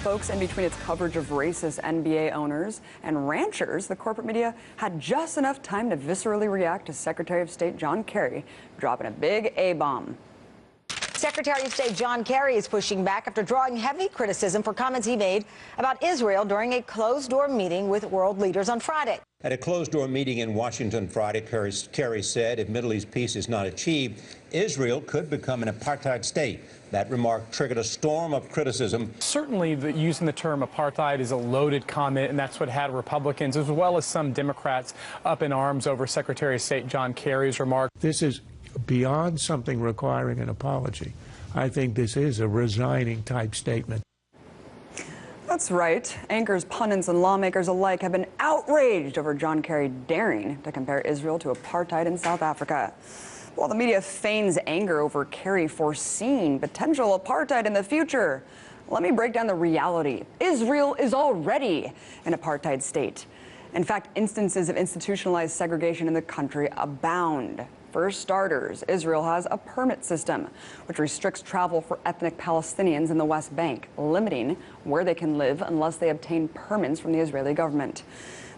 folks, in between its coverage of racist NBA owners and ranchers, the corporate media had just enough time to viscerally react to Secretary of State John Kerry dropping a big A-bomb. Secretary of State John Kerry is pushing back after drawing heavy criticism for comments he made about Israel during a closed-door meeting with world leaders on Friday. At a closed-door meeting in Washington Friday, Kerry said if Middle East peace is not achieved, Israel could become an apartheid state. That remark triggered a storm of criticism. Certainly, using the term apartheid is a loaded comment, and that's what had Republicans, as well as some Democrats, up in arms over Secretary of State John Kerry's remark. This is beyond something requiring an apology. I think this is a resigning type statement. That's right. Anchors, pundits, and lawmakers alike have been outraged over John Kerry daring to compare Israel to apartheid in South Africa. While the media feigns anger over Kerry foreseeing potential apartheid in the future, let me break down the reality. Israel is already an apartheid state. In fact, instances of institutionalized segregation in the country abound. For starters, Israel has a permit system, which restricts travel for ethnic Palestinians in the West Bank, limiting where they can live unless they obtain permits from the Israeli government.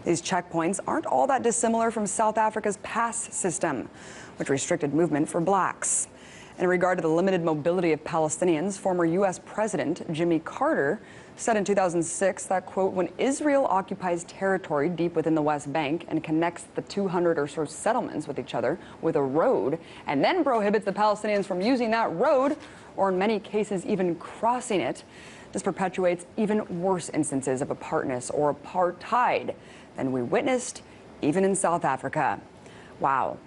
These checkpoints aren't all that dissimilar from South Africa's pass system, which restricted movement for blacks. In regard to the limited mobility of Palestinians, former U.S. President Jimmy Carter said in 2006 that, quote, when Israel occupies territory deep within the West Bank and connects the 200 or so settlements with each other with a road, and then prohibits the Palestinians from using that road, or in many cases even crossing it, this perpetuates even worse instances of apartness or apartheid than we witnessed even in South Africa. Wow.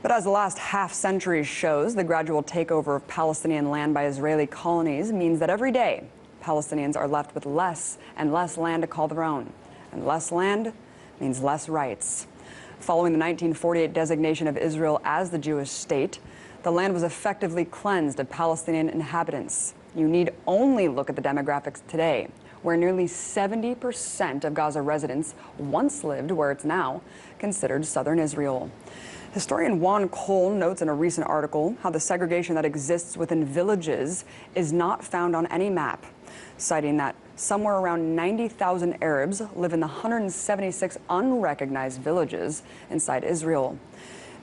But as the last half-century shows, the gradual takeover of Palestinian land by Israeli colonies means that every day, Palestinians are left with less and less land to call their own. And less land means less rights. Following the 1948 designation of Israel as the Jewish state, the land was effectively cleansed of Palestinian inhabitants. You need only look at the demographics today, where nearly 70% of Gaza residents once lived where it's now considered southern Israel. Historian Juan Cole notes in a recent article how the segregation that exists within villages is not found on any map, citing that somewhere around 90,000 Arabs live in the 176 unrecognized villages inside Israel.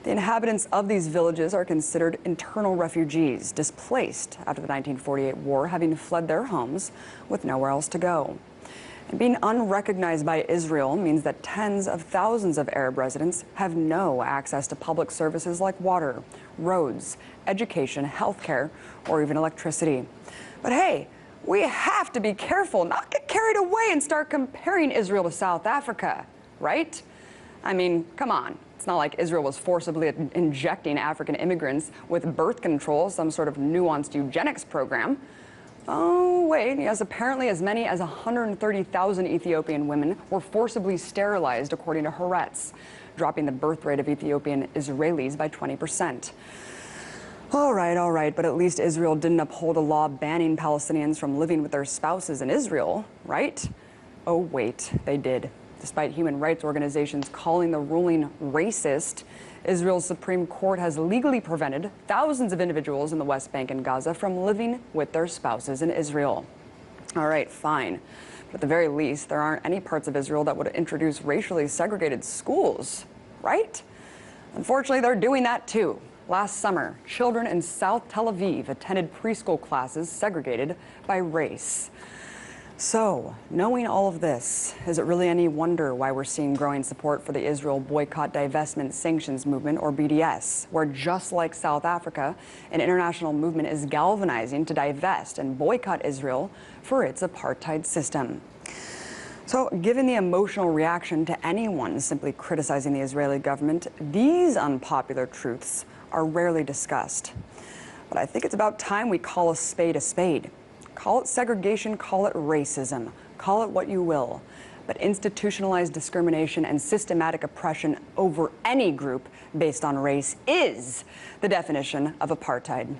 The inhabitants of these villages are considered internal refugees, displaced after the 1948 war, having fled their homes with nowhere else to go. And being unrecognized by Israel means that tens of thousands of Arab residents have no access to public services like water, roads, education, healthcare, or even electricity. But hey, we have to be careful, not get carried away and start comparing Israel to South Africa, right? I mean, come on. It's not like Israel was forcibly injecting African immigrants with birth control, some sort of nuanced eugenics program. Oh, wait, yes, apparently as many as 130,000 Ethiopian women were forcibly sterilized, according to Haaretz, dropping the birth rate of Ethiopian Israelis by 20%. All right, but at least Israel didn't uphold a law banning Palestinians from living with their spouses in Israel, right? Oh, wait, they did. Despite human rights organizations calling the ruling racist, Israel's Supreme Court has legally prevented thousands of individuals in the West Bank and Gaza from living with their spouses in Israel. All right, fine. But at the very least, there aren't any parts of Israel that would introduce racially segregated schools, right? Unfortunately, they're doing that too. Last summer, children in South Tel Aviv attended preschool classes segregated by race. So, knowing all of this, is it really any wonder why we're seeing growing support for the Israel Boycott, Divestment, Sanctions Movement, or BDS, where just like South Africa, an international movement is galvanizing to divest and boycott Israel for its apartheid system? So, given the emotional reaction to anyone simply criticizing the Israeli government, these unpopular truths are rarely discussed. But I think it's about time we call a spade a spade. Call it segregation, call it racism, call it what you will. But institutionalized discrimination and systematic oppression over any group based on race is the definition of apartheid.